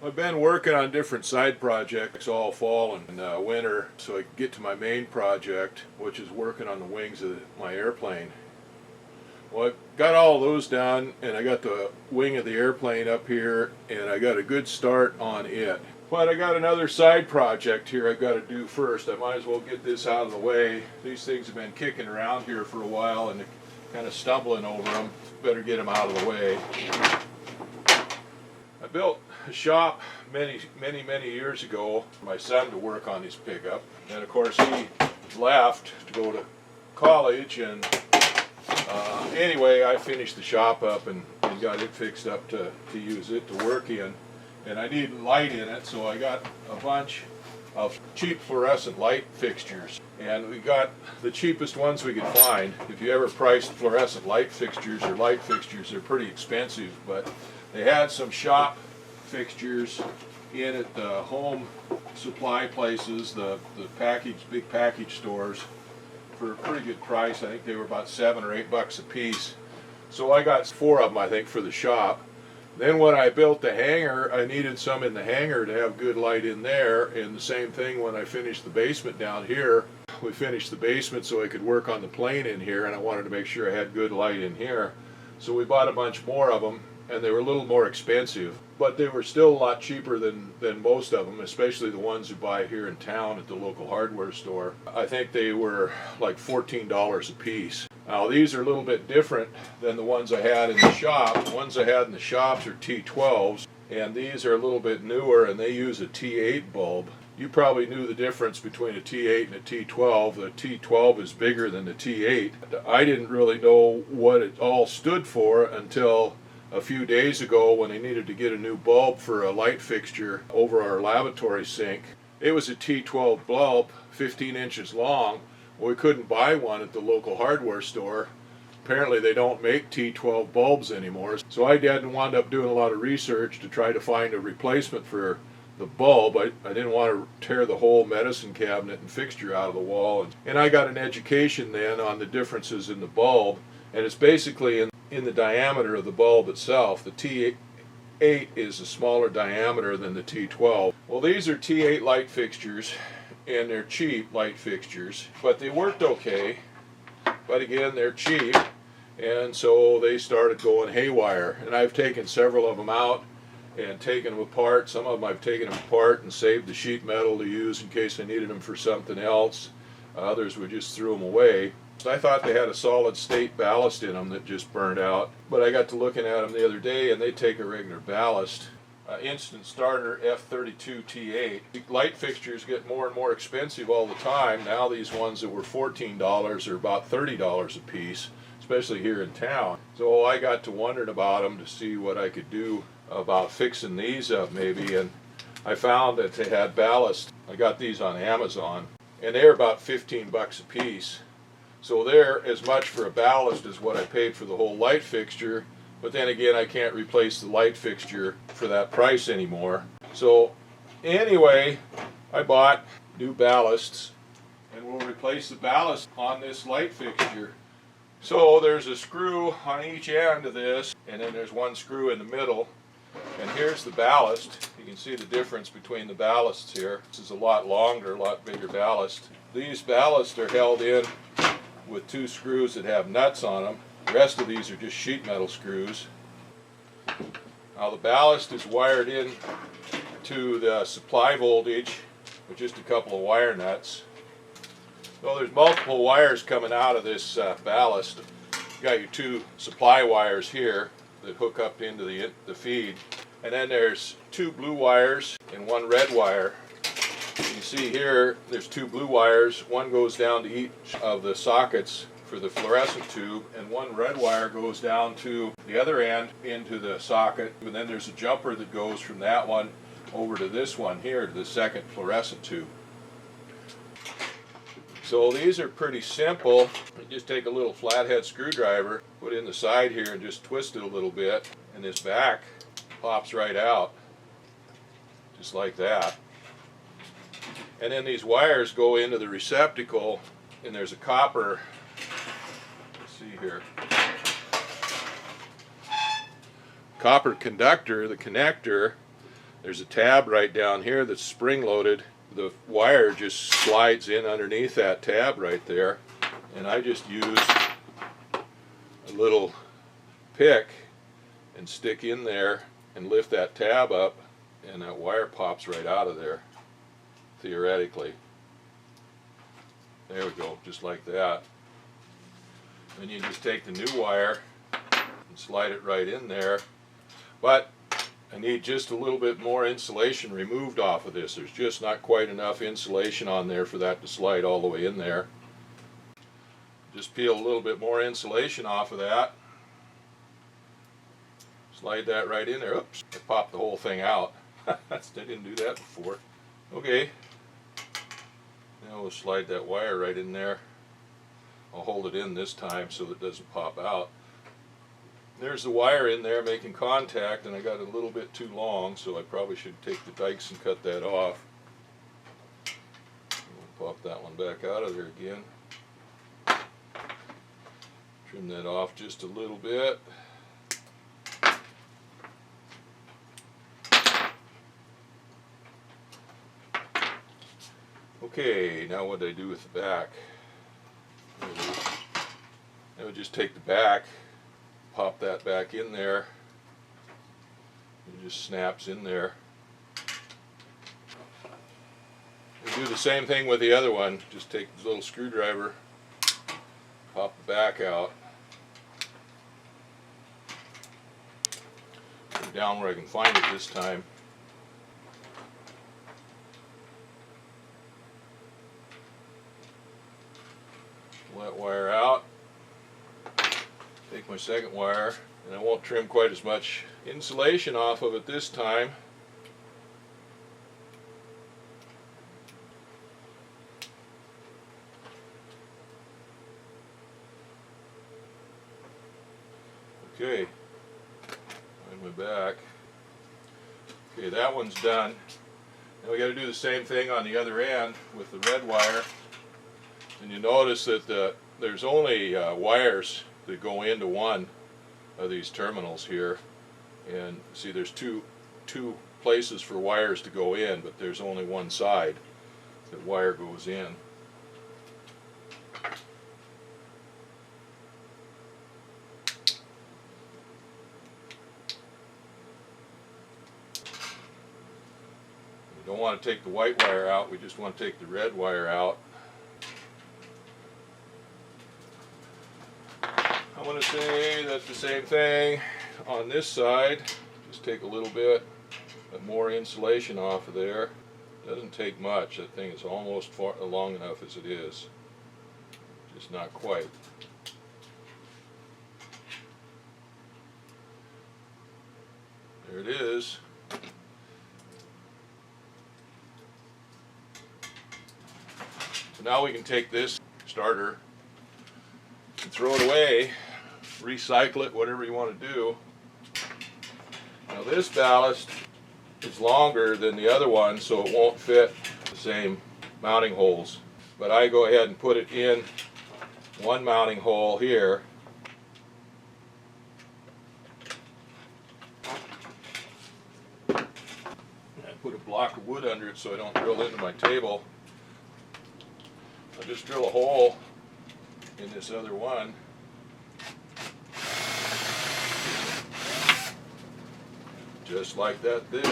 I've been working on different side projects all fall and winter so I can get to my main project, which is working on the wings of my airplane. Well, I've got all those done, and I got the wing of the airplane up here, and I got a good start on it. But I got another side project here I've got to do first. I might as well get this out of the way. These things have been kicking around here for a while and kind of stumbling over them. Better get them out of the way. I built a shop many years ago for my son to work on his pickup, and of course he left to go to college, and anyway I finished the shop up and got it fixed up to use it to work in, and I needed light in it, so I got a bunch of cheap fluorescent light fixtures, and we got the cheapest ones we could find. If you ever priced fluorescent light fixtures or light fixtures, they're pretty expensive, but they had some shop fixtures in at the home supply places, the big package stores, for a pretty good price. I think they were about $7 or $8 a piece. So I got 4 of them, I think, for the shop. Then when I built the hangar, I needed some in the hangar to have good light in there, and the same thing when I finished the basement down here. We finished the basement so I could work on the plane in here, and I wanted to make sure I had good light in here. So we bought a bunch more of them, and they were a little more expensive, but they were still a lot cheaper than most of them, especially the ones you buy here in town at the local hardware store. I think they were like $14 a piece. Now these are a little bit different than the ones I had in the shop. The ones I had in the shops are T12s, and these are a little bit newer, and they use a T8 bulb. You probably knew the difference between a T8 and a T12. The T12 is bigger than the T8. I didn't really know what it all stood for until a few days ago when I needed to get a new bulb for a light fixture over our lavatory sink. It was a T12 bulb, 15 inches long. Well, we couldn't buy one at the local hardware store. Apparently they don't make T12 bulbs anymore. So I didn't wind up doing a lot of research to try to find a replacement for the bulb. I didn't want to tear the whole medicine cabinet and fixture out of the wall. And I got an education then on the differences in the bulb, and it's basically in the diameter of the bulb itself. The T8 is a smaller diameter than the T12. Well, these are T8 light fixtures, and they're cheap light fixtures, but they worked okay. But again, they're cheap, and so they started going haywire. And I've taken several of them out and taken them apart. Some of them I've taken them apart and saved the sheet metal to use in case I needed them for something else. Others we just threw them away. I thought they had a solid state ballast in them that just burned out, but I got to looking at them the other day, and they take a regular ballast. Instant starter F32 T8. Light fixtures get more and more expensive all the time. Now these ones that were $14 are about $30 a piece, especially here in town. So I got to wondering about them to see what I could do about fixing these up maybe, and I found that they had ballast. I got these on Amazon, and they're about 15 bucks a piece. So they're as much for a ballast as what I paid for the whole light fixture, but then again I can't replace the light fixture for that price anymore. So anyway, I bought new ballasts, and we'll replace the ballast on this light fixture. So there's a screw on each end of this, and then there's one screw in the middle. And here's the ballast. You can see the difference between the ballasts here. This is a lot longer, a lot bigger ballast. These ballasts are held in with 2 screws that have nuts on them. The rest of these are just sheet metal screws. Now the ballast is wired in to the supply voltage with just a couple of wire nuts. So there's multiple wires coming out of this ballast. You got your 2 supply wires here that hook up into the feed. And then there's 2 blue wires and 1 red wire. You see here, there's 2 blue wires. One goes down to each of the sockets for the fluorescent tube, and 1 red wire goes down to the other end into the socket. And then there's a jumper that goes from that one over to this one here, to the second fluorescent tube. So these are pretty simple. You just take a little flathead screwdriver, put it in the side here, and just twist it a little bit, and this back pops right out, just like that. And then these wires go into the receptacle, and there's a copper, let's see here, copper conductor, the connector, There's a tab right down here that's spring loaded. The wire just slides in underneath that tab right there, and I just use a little pick and stick in there and lift that tab up, and that wire pops right out of there, theoretically. There we go, just like that. Then you just take the new wire and slide it right in there. But I need just a little bit more insulation removed off of this. There's just not quite enough insulation on there for that to slide all the way in there. Just peel a little bit more insulation off of that. Slide that right in there. Oops, I popped the whole thing out. I didn't do that before. Okay. Now we'll slide that wire right in there. I'll hold it in this time so it doesn't pop out. There's the wire in there making contact, and I got it a little bit too long, so I probably should take the dikes and cut that off. We'll pop that one back out of there again. Trim that off just a little bit. Okay, now what do I do with the back? I would just take the back, pop that back in there. It just snaps in there. We do the same thing with the other one. Just take the little screwdriver, pop the back out. Put it down where I can find it this time. Pull that wire out. Take my second wire, and I won't trim quite as much insulation off of it this time. Okay, find my back. Okay, that one's done. Now we got to do the same thing on the other end with the red wire. And you notice that there's only wires that go into one of these terminals here, and see there's two places for wires to go in, but there's only one side that wire goes in. We don't want to take the white wire out, we just want to take the red wire out. I'm going to say that's the same thing on this side. Just take a little bit more insulation off of there. Doesn't take much. That thing is almost long enough as it is. Just not quite. There it is. So now we can take this starter and throw it away. Recycle it, whatever you want to do. Now this ballast is longer than the other one, so it won't fit the same mounting holes. But I go ahead and put it in one mounting hole here. I put a block of wood under it so I don't drill into my table. I'll just drill a hole in this other one. Just like that there.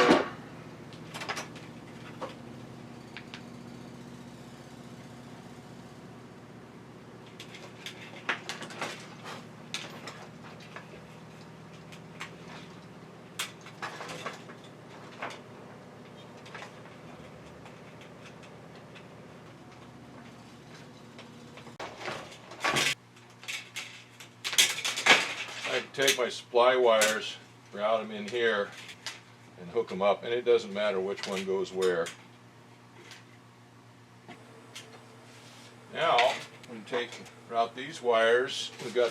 I can take my supply wires, route them in here, and hook them up, and it doesn't matter which one goes where. Now, we can route these wires. We've got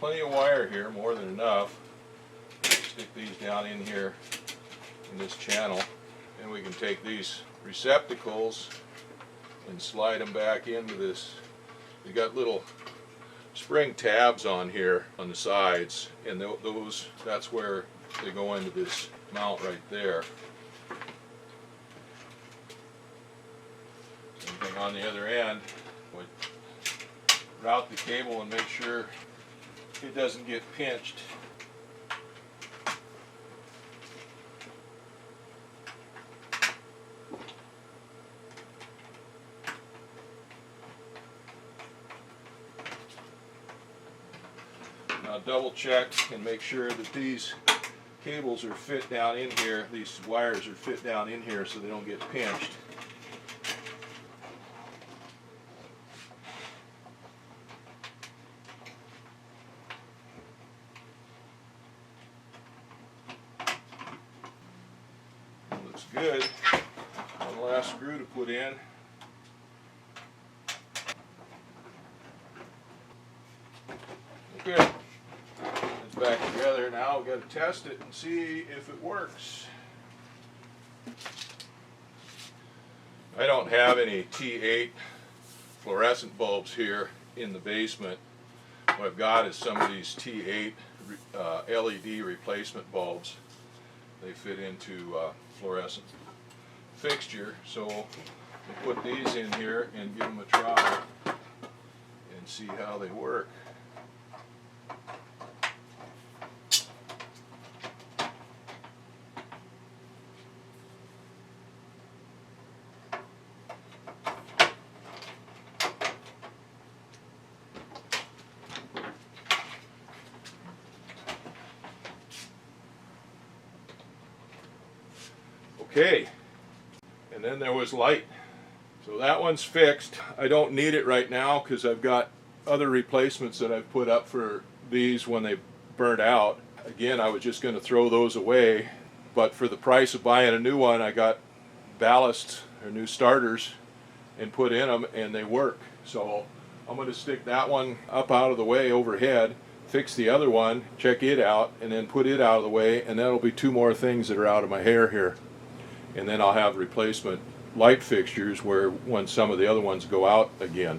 plenty of wire here, more than enough. Stick these down in here in this channel, and we can take these receptacles and slide them back into this. We've got little spring tabs on here on the sides, and that's where they go into this mount right there. on the other end. Would route the cable and make sure it doesn't get pinched. Now double check and make sure that these cables are fit down in here, these wires are fit down in here so they don't get pinched. Looks good. One last screw to put in. Good. It's back together. Now we've got to test it and see if it works. I don't have any T8 fluorescent bulbs here in the basement. What I've got is some of these T8 LED replacement bulbs. They fit into fluorescent fixture, so we'll put these in here and give them a try and see how they work. Okay, and then there was light. So that one's fixed. I don't need it right now because I've got other replacements that I've put up for these when they burnt out. Again, I was just going to throw those away, but for the price of buying a new one, I got ballasts or new starters and put in them, and they work. So I'm going to stick that one up out of the way overhead, fix the other one, check it out, and then put it out of the way, and that'll be two more things that are out of my hair here. And then I'll have replacement light fixtures where when some of the other ones go out again.